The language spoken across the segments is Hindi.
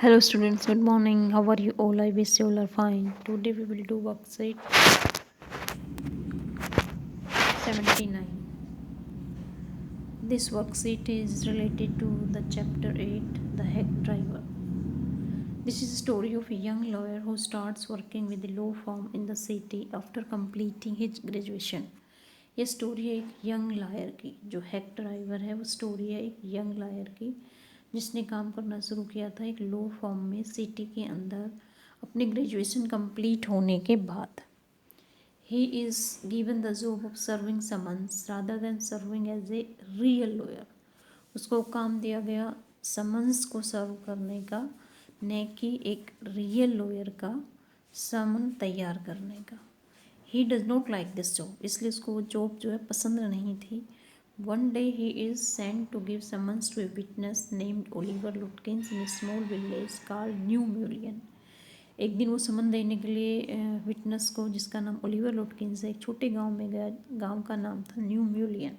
Hello students, good morning. How are you all? I wish you all are fine. Today we will do worksheet 79. This worksheet is related to the chapter 8, the hack driver. This is a story of a young lawyer who starts working with a law firm in the city after completing his graduation. ये स्टोरी है एक यंग लायर की. जो हैक ड्राइवर है वो स्टोरी है एक यंग लायर की जिसने काम करना शुरू किया था एक लॉ फर्म में सिटी के अंदर अपने ग्रेजुएशन कंप्लीट होने के बाद. He is given the job of serving summons rather than serving as a real lawyer. उसको काम दिया गया समन्स को सर्व करने का, न कि एक रियल लॉयर का समन तैयार करने का. He does not like this job, इसलिए उसको वो जॉब जो है पसंद नहीं थी. One day he is sent to give summons to a witness named Oliver Lutkins in a small village called New Mullion. एक दिन वो समन देने के लिए विटनेस को, जिसका नाम ओलिवर लुटकिंस है, एक छोटे गांव में गया. गांव का नाम था New Mullion.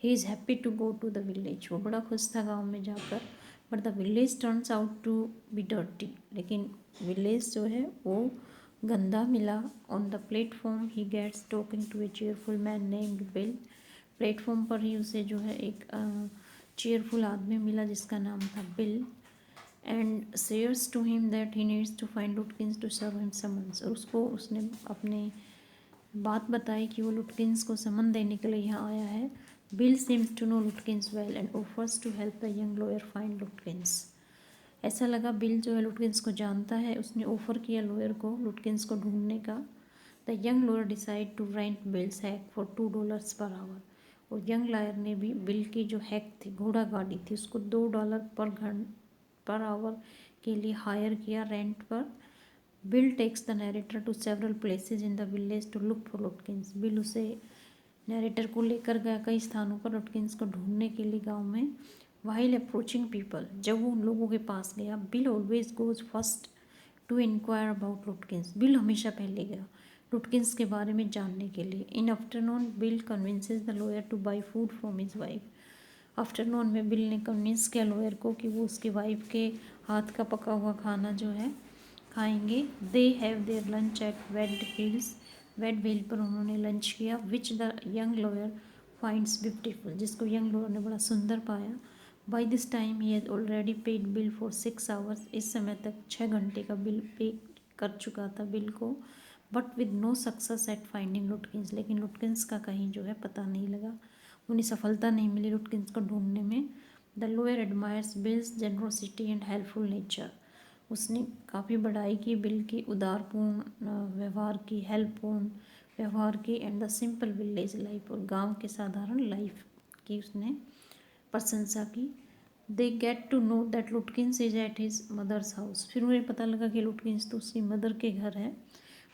He is happy to go to the village. वो बड़ा खुश था गांव में जाकर. But the village turns out to be dirty. लेकिन विलेज जो है वो गंदा मिला. On the platform he gets talking to a cheerful man named Bill. Platform पर ही उसे जो है एक चेयरफुल आदमी मिला जिसका नाम था बिल. एंड सेयर्स to him that he needs to find Lutkins to serve him summons. और उसको उसने अपने बात बताई कि वो लुटकिंस को समन देने के लिए यहाँ आया है. Bill seems to know Lutkins well and offers to help the young lawyer find Lutkins. ऐसा लगा बिल जो है लुटकिंस को जानता है. उसने ऑफ़र किया लॉयर को लुटकिंस को ढूंढने का. The young lawyer decide to rent Bill's hack for $2 per our. और यंग लॉयर ने भी बिल की जो हैक थी, घोड़ा गाड़ी थी, उसको $2 पर आवर के लिए हायर किया रेंट पर. Bill takes the narrator to several places in the village to look for Lutkins. Bill उसे नरेटर को लेकर गया कई स्थानों पर लुटकिंस को ढूंढने के लिए गांव में. वाइल अप्रोचिंग पीपल, जब वो उन लोगों के पास गया, Bill always goes first to inquire about Lutkins. Bill हमेशा पहले गया लुटकिंस के बारे में जानने के लिए. In afternoon bill convinces the lawyer two by food from his wife. Afternoon में बिल ने कन्विंस किया लॉयर को कि वो उसकी वाइफ के हाथ का पका हुआ खाना जो है खाएंगे. They have their lunch at Wade Wheel पर उन्होंने लंच किया. Which the young lawyer finds beautiful, जिसको यंग लॉयर ने बड़ा सुंदर पाया. By this time he has already paid Bill for 6 hours. इस समय तक 6 घंटे का बिल पे कर चुका था बिल को. But with no success at finding Lutkins. लेकिन लुटकिंस का कहीं जो है पता नहीं लगा, उन्हें सफलता नहीं मिली लुटकिंस को ढूंढने में. The lawyer admires bills generosity and helpful nature. उसने काफ़ी बड़ाई की बिल की उदारपूर्ण व्यवहार की, हेल्पपूर्ण व्यवहार की, and the simple village life, और गांव के साधारण लाइफ की उसने प्रशंसा की. They get to know that Lutkins is at his mother's house. फिर उन्हें पता लगा कि लुटकिंस तो उसकी मदर के घर है.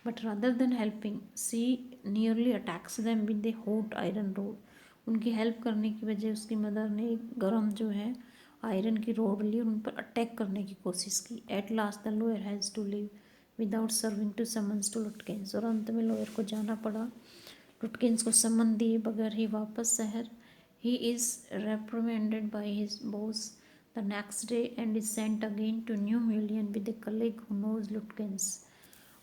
But rather than helping she nearly attacks them with a hot iron rod. उनकी हेल्प करने की वजह उसकी मदर ने एक गर्म जो है आयरन की रोड ली और उन पर अटैक करने की कोशिश की. At last the lawyer has to leave without serving to summons to Lutkins. और अंत में लॉयर को जाना पड़ा लुटकिंस को समन दिए बगैर ही वापस शहर. He is reprimanded by his boss the next day and is sent again to New Million with a colleague who knows Lutkins.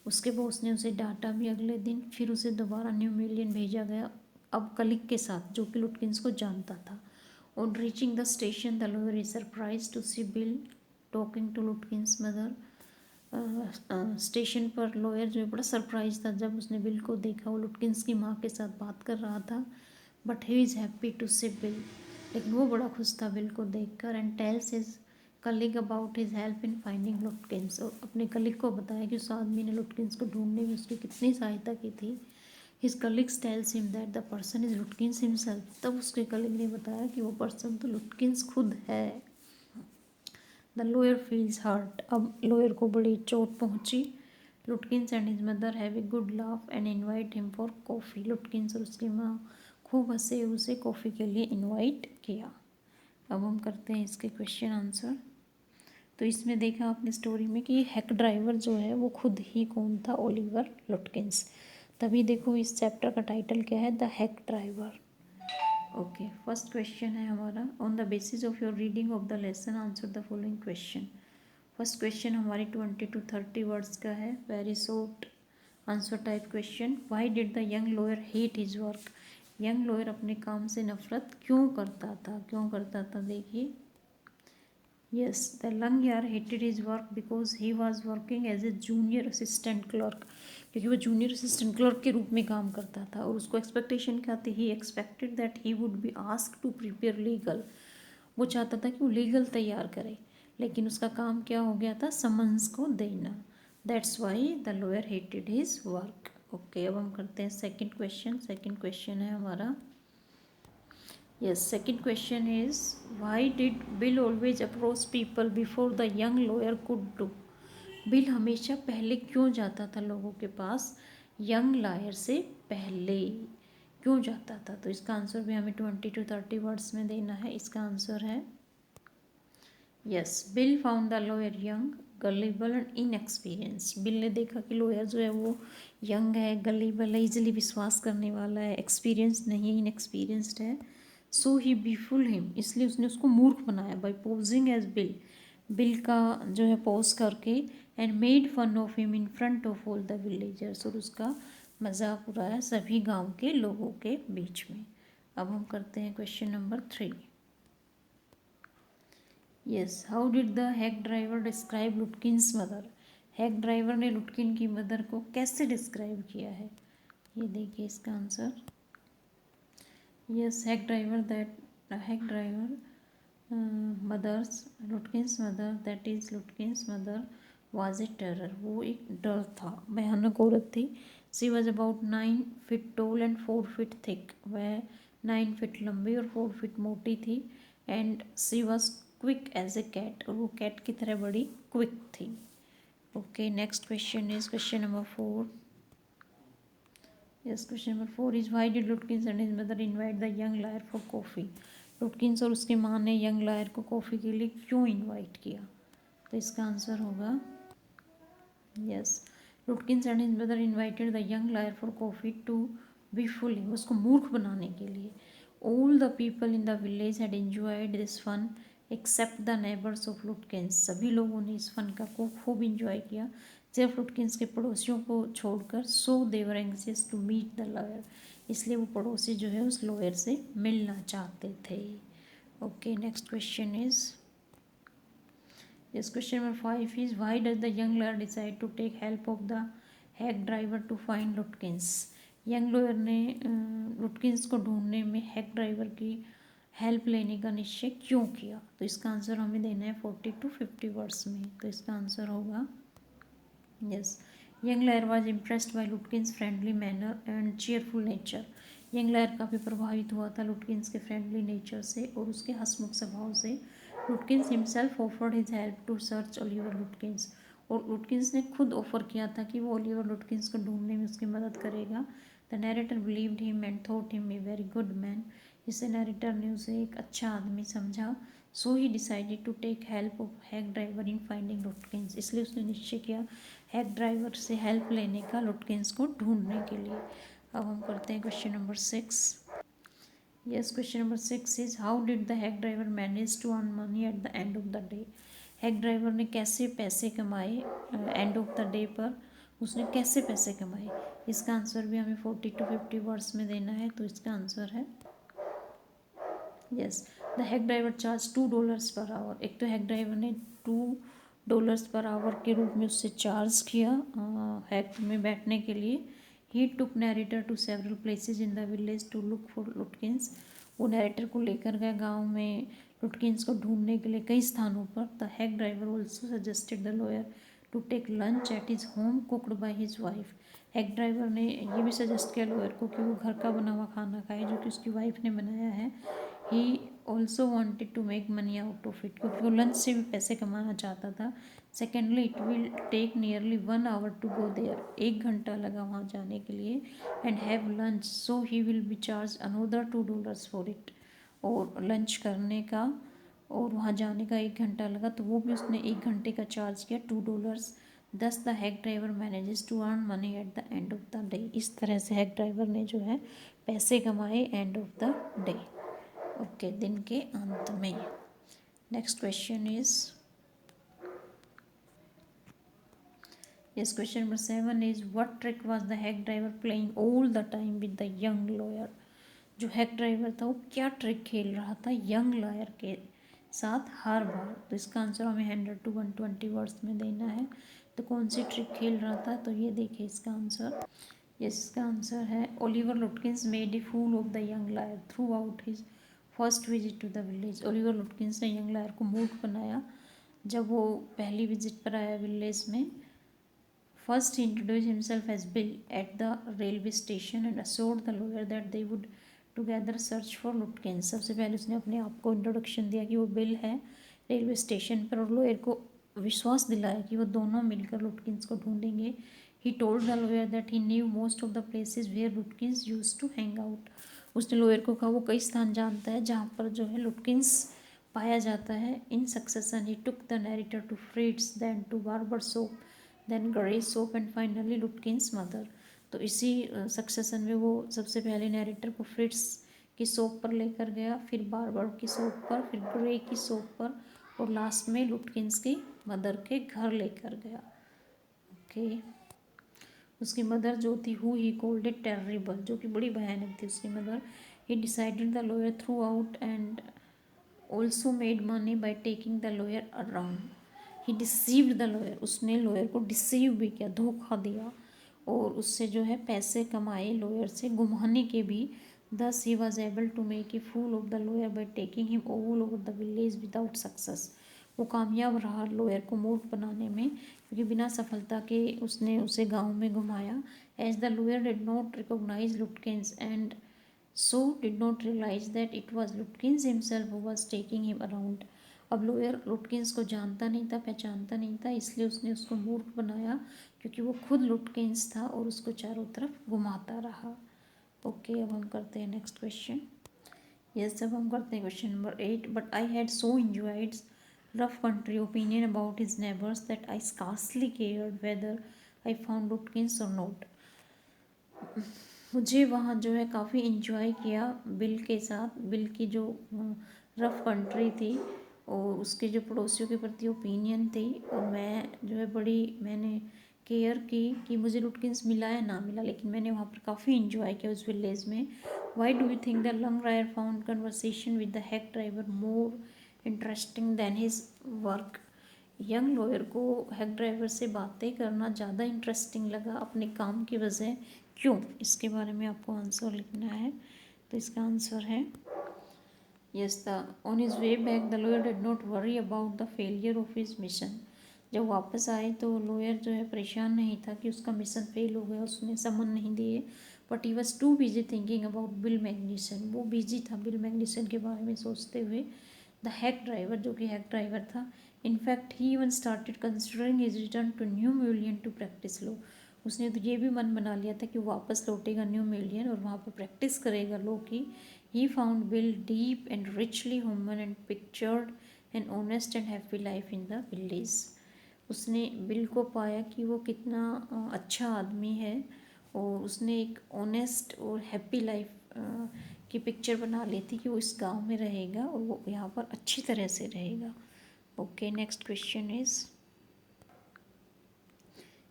उसके बॉस ने उसे डांटा भी अगले दिन. फिर उसे दोबारा न्यू मिलियन भेजा गया, अब कलिक के साथ जो कि लुटकिंस को जानता था. On reaching the station the lawyer is surprise to see Bill talking to Lutkins mother. Station पर लॉयर जो है बड़ा सरप्राइज था जब उसने बिल को देखा. वो लुटकिंस की माँ के साथ बात कर रहा था. But he is happy to see Bill. लेकिन वो बड़ा खुश था बिल को देखकर. And tells his colleague about his help in finding Lutkins. और अपने कलीग को बताया कि उस आदमी ने लुटकिंस को ढूंढने में उसकी कितनी सहायता की थी. His colleagues tells him that the person is लुटकिंस himself. तब उसके कलीग ने बताया कि वो पर्सन तो लुटकिंस खुद है. The lawyer feels hurt. अब लॉयर को बड़ी चोट पहुंची. Lutkins and his mother have a good laugh and invite him for coffee. Lutkins और उसकी माँ खूब हंसे, उसे कॉफ़ी के लिए इनवाइट किया. अब हम करते हैं इसके क्वेश्चन आंसर. तो इसमें देखा आपने स्टोरी में कि हैक ड्राइवर जो है वो खुद ही कौन था, ओलिवर लुटकिंस. तभी देखो इस चैप्टर का टाइटल क्या है, the hack driver. Okay, first question है हमारा. On the basis of your reading of the lesson answer the following question. First question हमारी 20 to 30 वर्ड्स का है, very short answer type question. Why did the young lawyer hate his work? Young lawyer अपने काम से नफरत क्यों करता था? देखिए, yes, the young lawyer hated his work because he was working as A junior assistant clerk, क्योंकि वो जूनियर असिस्टेंट क्लर्क के रूप में काम करता था और उसको एक्सपेक्टेशन क्या थी, he expected that he would be asked to prepare legal. वो चाहता था कि वो लीगल तैयार करे, लेकिन उसका काम क्या हो गया था, समन्स को देना। That's why the lawyer hated his work. Okay, अब हम करते हैं सेकंड क्वेश्चन। सेकंड क्वेश्चन है हमारा, yes, second question is why did bill always approach people before the young lawyer could do? Bill हमेशा पहले क्यों जाता था लोगों के पास, यंग लॉयर से पहले क्यों जाता था? तो इसका आंसर भी हमें 20 to 30 वर्ड्स में देना है। इसका आंसर है, yes, bill found the lawyer young, gullible and inexperience. Bill ने देखा कि लॉयर जो है वो यंग है, गलीबल है, इजिली विश्वास करने वाला है, एक्सपीरियंस नहीं है, इनएक्सपीरियंस्ड है। सो ही बिफुल हिम, इसलिए उसने उसको मूर्ख बनाया by posing as Bill, Bill का जो है पोज करके, and made fun of him in front of all the villagers, और उसका मजाक उड़ाया सभी गांव के लोगों के बीच में। अब हम करते हैं question number 3। Yes, how did the hack driver describe Lutkin's mother? Hack driver ने लुटकिन की मदर को कैसे डिस्क्राइब किया है? ये देखिए इसका answer, yes, hack driver mother's, Lutkins mother, that is Lutkins mother was a terror, वो एक डर था, भयानक औरत थी। She was about 9 feet tall and 4 feet thick, वह 9 फीट लंबी और 4 फीट मोटी थी। And she was quick as a cat, और वो कैट की तरह बड़ी क्विक थी। Okay, next question is question number 4। Yes, question number 4 is why did Lutkins and his mother invite the young lawyer for coffee? Lutkins और उसकी माँ ने यंग लायर को कॉफ़ी के लिए क्यों इनवाइट किया? तो इसका आंसर होगा, yes, Lutkins and his mother invited the young lawyer for coffee to befool, उसको मूर्ख बनाने के लिए। All the people in the village had enjoyed this fun except the neighbours of Lutkins, सभी लोगों ने इस फन का खूब इंजॉय किया, सिर्फ लुटकिन्स के पड़ोसियों को छोड़कर। सो देवर anxious to meet the lawyer, इसलिए वो पड़ोसी जो है उस लॉयर से मिलना चाहते थे। Okay, next question is, yes, question number 5 is why does the young lawyer decide to take help of the hack driver to find Lutkins? Young lawyer ने लुटकिन्स को ढूंढने में हैक ड्राइवर की हेल्प लेने का निश्चय क्यों किया? तो इसका आंसर हमें देना है 40 to 50 वर्ड्स में। तो इसका आंसर होगा, yes, young lawyer was impressed by Lutkin's friendly manner and cheerful nature. Young lawyer काफ़ी प्रभावित हुआ था लुटकिन्स के फ्रेंडली नेचर से और उसके हंसमुख स्वभाव से। Lutkins himself offered his help to search Oliver Lutkins, और लुटकिन्स ने खुद ऑफर किया था कि वो ओलिवर लुटकिन्स को ढूंढने में उसकी मदद करेगा। The narrator believed him and thought him a very good man, इससे नैरेटर ने उसे एक अच्छा आदमी समझा। So he decided to take help of hack driver in finding Lutkins, इसलिए उसने निश्चय किया हैक ड्राइवर से हेल्प लेने का लुटकिन्स को ढूंढने के लिए। अब हम करते हैं question number 6। Yes, question number 6 is how did the hack driver manage to earn money at the end of the day? Hack driver ने कैसे पैसे कमाए एंड ऑफ द डे पर, उसने कैसे पैसे कमाए? इसका आंसर भी हमें 40 to 50 वर्ड्स में देना है। तो इसका आंसर है, yes, the hack driver charge $2 per our. एक तो हैक ड्राइवर ने $2 पर आवर के रूप में उससे चार्ज किया हैक में बैठने के लिए। He took narrator to several places in the village to look for Lutkins, वो नैरेटर को लेकर गया गांव में लुटकिन्स को ढूंढने के लिए कई स्थानों पर। The hack driver also suggested the lawyer to take lunch at his home cooked by his wife. Hack driver ने ये भी सजेस्ट किया लॉयर को कि वो घर का बना हुआ खाना खाए जो कि उसकी वाइफ ने बनाया है। He also wanted to make money out of it, क्योंकि वो लंच से भी पैसे कमाना चाहता था। Secondly, it will take nearly 1 hour to go there, 1 घंटा लगा वहाँ जाने के लिए। And have lunch, so he will be charge another $2 for it, और लंच करने का और वहाँ जाने का 1 घंटा लगा, तो वो भी उसने 1 घंटे का चार्ज किया $2। Thus the hack driver manages to earn money at the end of the day, इस तरह से हैक ड्राइवर ने जो है पैसे कमाए and of the day, okay, दिन के अंत में। Next question is, Yes, question number 7 is what trick was the hack driver playing all the time with the young lawyer? जो हैक ड्राइवर था वो क्या ट्रिक खेल रहा था यंग लॉयर के साथ हर बार? तो इसका आंसर हमें 100 to 120 वर्ड्स में देना है। तो कौन सी ट्रिक खेल रहा था? तो ये देखिए इसका आंसर। यस, इसका आंसर है Oliver Lutkins made a fool of the young lawyer throughout his first visit to the village. Oliver Lutkins ने यंग लायर को मूर्ख बनाया जब वो पहली विजिट पर आया विलेज में। First, he introduced himself as Bill at the railway station and assured the lawyer that they would together search for Lutkins. सबसे पहले उसने अपने आप को इंट्रोडक्शन दिया कि वो बिल है रेलवे स्टेशन पर, और लॉयर को विश्वास दिलाया कि वो दोनों मिलकर लुटकिंस को ढूंढेंगे। He told the lawyer that he knew most of the places where Lutkins used to hang out. उसने लॉयर को कहा वो कई स्थान जानता है जहाँ पर जो है लुटकिंस पाया जाता है। In succession, he took the narrator to Fritz, then to Barber Soap, then grey soap and finally Lutkins mother. तो इसी सक्सेशन में वो सबसे पहले नरेटर को फ्रिट्स की सोप पर लेकर गया, फिर बार्बर की सोप पर, फिर ग्रे की सोप पर, और लास्ट में लुटकिंस की मदर के घर लेकर गया। ओके, उसकी मदर जो थी हु ही कोल्ड इट टेररिबल, जो कि बड़ी भयानक थी उसकी mother. He decided the lawyer through out and also made money by taking the lawyer around. He deceived the lawyer, उसने लॉयर को डिसीव भी किया, धोखा दिया, और उससे जो है पैसे कमाए लॉयर से घुमाने के भी। Thus he was able to make a fool of the lawyer by taking him all over the village without success. वो कामयाब रहा लॉयर को मूर्ख बनाने में, क्योंकि बिना सफलता के उसने उसे गांव में घुमाया। As the lawyer did not recognise Lutkins and so did not realize that it was Lutkins himself who was taking him around. अब लॉयर लुटकिंस को जानता नहीं था, पहचानता नहीं था, इसलिए उसने उसको मूर्ख बनाया, क्योंकि वो खुद लुटकिंस था और उसको चारों तरफ घुमाता रहा। ओके, अब हम करते हैं नेक्स्ट क्वेश्चन। यस, अब हम करते हैं question number 8। But I had so enjoyed rough country opinion about his neighbours that I scarcely cared whether I found Lutkins और नॉट। मुझे वहाँ जो है काफ़ी इन्जॉय किया बिल के साथ। बिल की जो रफ़ कंट्री थी और उसके जो पड़ोसियों के प्रति ओपिनियन थी, और मैं जो है मैंने केयर की कि मुझे लुटकिंस मिला या ना मिला, लेकिन मैंने वहाँ पर काफ़ी इन्जॉय किया उस विलेज में। Why do you think the young lawyer found conversation with the hack driver more interesting than his work? Young lawyer को हैक ड्राइवर से बातें करना ज़्यादा इंटरेस्टिंग लगा अपने काम की वजह। क्यों? इसके बारे में आपको आंसर लिखना है। तो इसका आंसर है yes, the on his way back the lawyer did not worry about the failure of his mission. जब वापस आए तो लॉयर जो है परेशान नहीं था कि उसका मिशन फेल हो गया, उसने समन नहीं दिए। But he was too busy thinking about Bill Magnuson. वो बिजी था बिल मैग्नीसन के बारे में सोचते हुए। द हैक ड्राइवर, जो कि हैक ड्राइवर था, in fact he even started considering his return to New Million to practise law. उसने तो ये भी मन बना लिया था कि वो वापस लौटेगा न्यू मिलियन और वहाँ पर प्रैक्टिस करेगा लॉ की। He found bill deep and richly human and pictured an honest and happy life in the village. उसने बिल को पाया कि वो कितना अच्छा आदमी है, और उसने एक ऑनेस्ट और हैप्पी लाइफ की पिक्चर बना ली थी कि वो इस गांव में रहेगा और वो यहाँ पर अच्छी तरह से रहेगा। ओके, नेक्स्ट क्वेश्चन इज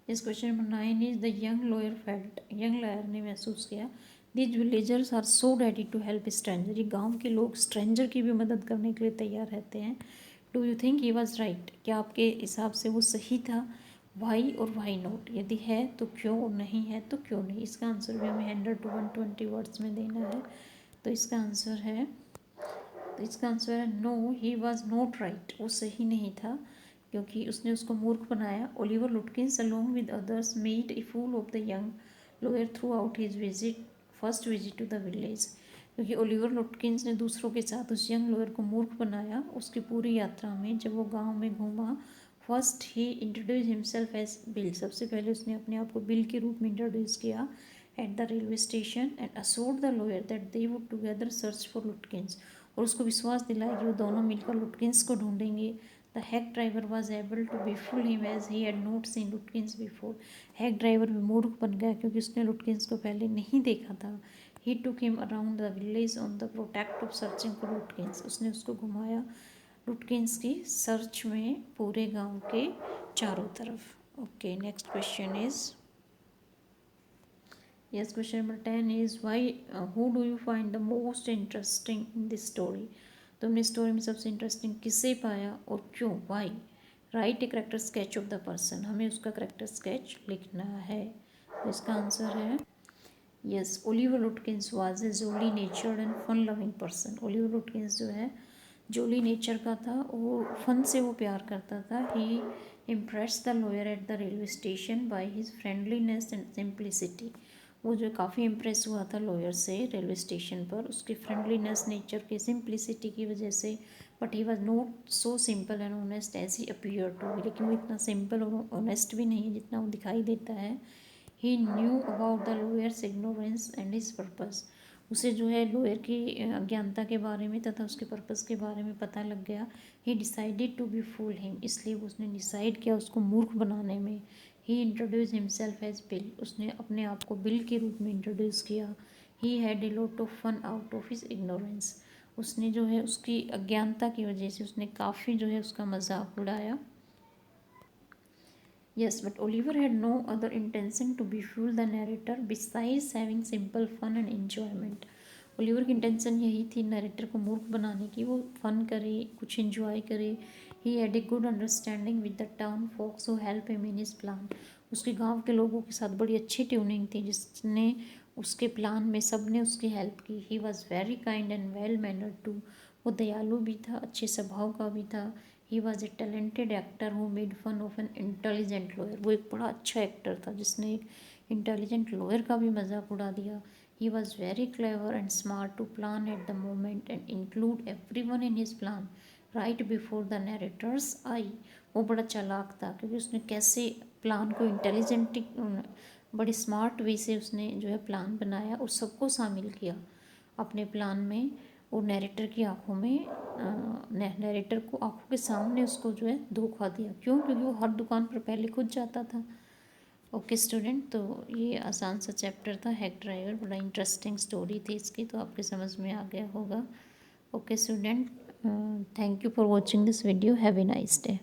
इस question number 9 is the young lawyer felt. Young lawyer ने महसूस किया these villagers are so ready to help stranger. ये गाँव के लोग स्ट्रेंजर की भी मदद करने के लिए तैयार रहते हैं। Do you think he was right? क्या आपके हिसाब से वो सही था? वाई और वाई नॉट? यदि है तो क्यों, और नहीं है तो क्यों नहीं? इसका आंसर भी हमें 100 to 120 वर्ड्स में देना है। तो इसका आंसर है no, he was not right. वो सही नहीं था, क्योंकि उसने उसको मूर्ख बनाया। Oliver Lutkins along with others made a fool of the young lawyer throughout his first visit to the village. क्योंकि ओलिवर लुटकिंस ने दूसरों के साथ उस यंग लॉयर को मूर्ख बनाया उसकी पूरी यात्रा में। जब वो गांव में घूमा, फर्स्ट ही इंट्रोड्यूस हिमसेल्फ एज बिल। सबसे पहले उसने अपने आप को बिल के रूप में इंट्रोड्यूस किया at the railway station and assured the lawyer that they would together search for Lutkins. और उसको विश्वास दिलाया कि वो दोनों मिलकर लुटकिंस को ढूंढेंगे। The hack driver was able to befool him as he had not seen Lutkins before. Hack driver भी मूर्ख बन गया, क्योंकि उसने लुटकिंस को पहले नहीं देखा था। He took him around the village on the pretext of searching for Lutkins. उसने उसको घुमाया लुटकिंस की सर्च में पूरे गांव के चारों तरफ। Okay, next question is, yes, question number 10 is why, who do you find the most interesting in this story? तुमने स्टोरी में सबसे इंटरेस्टिंग किसे पाया और क्यों? Why? Write a character sketch of the person, हमें उसका करेक्टर स्केच लिखना है। तो इसका आंसर है yes, Oliver Lutkins was a jolly natured and fun loving person. Oliver Lutkins जो है जोली नेचर का था और फन से वो प्यार करता था। He impress the lawyer at the railway station by his friendliness and simplicity. वो जो काफ़ी इम्प्रेस हुआ था लॉयर से रेलवे स्टेशन पर, उसके फ्रेंडलीनेस, नेचर के सिंप्लिसिटी की वजह से। But he was not so simple and honest as he appear to, लेकिन वो इतना सिंपल और ऑनेस्ट भी नहीं है जितना वो दिखाई देता है। He knew about the lawyer's ignorance and his purpose. उसे जो है लॉयर की अज्ञानता के बारे में तथा उसके पर्पस के बारे में पता लग गया। He decided to befool him, इसलिए उसने डिसाइड किया उसको मूर्ख बनाने में। He introduce himself as Bill, उसने अपने आप को बिल के रूप में इंट्रोड्यूस किया। He had a lot of fun out of his ignorance, उसने जो है उसकी अज्ञानता की वजह से उसने काफ़ी जो है उसका मजाक उड़ाया। Yes, but Oliver had no other intention to befool the narrator besides having simple fun and enjoyment. Oliver की इंटेंशन यही थी नरेटर को मूर्ख बनाने की, वो फन करे, कुछ इन्जॉय करे। ही had a good understanding with the town folks who help him in his plan, उसके गांव के लोगों के साथ बड़ी अच्छी ट्यूनिंग थी जिसने उसके प्लान में सब ने उसकी हेल्प की। He was very kind and well mannered too, वो दयालु भी था, अच्छे स्वभाव का भी था। He was a talented actor who made fun of an intelligent lawyer, वो एक बड़ा अच्छा एक्टर था जिसने एक इंटेलिजेंट लॉयर का भी मजाक उड़ा दिया। He was very clever and smart to plan at the moment and include everyone in his plan right before the narrator's eye. वो बड़ा चालाक था क्योंकि उसने कैसे प्लान को इंटेलिजेंट, बड़े स्मार्ट वे से उसने जो है प्लान बनाया और सबको शामिल किया अपने प्लान में। और नैरेटर की आंखों में नैरेटर को आंखों के सामने उसको जो है धोखा दिया। क्यों? क्योंकि वो हर दुकान पर पहले खुद जाता था। ओके स्टूडेंट, तो ये आसान सा चैप्टर था हैक ड्राइवर, बड़ा इंटरेस्टिंग स्टोरी थी इसकी, तो आपके समझ में आ गया होगा। Okay student, thank you for watching this video, have a nice day.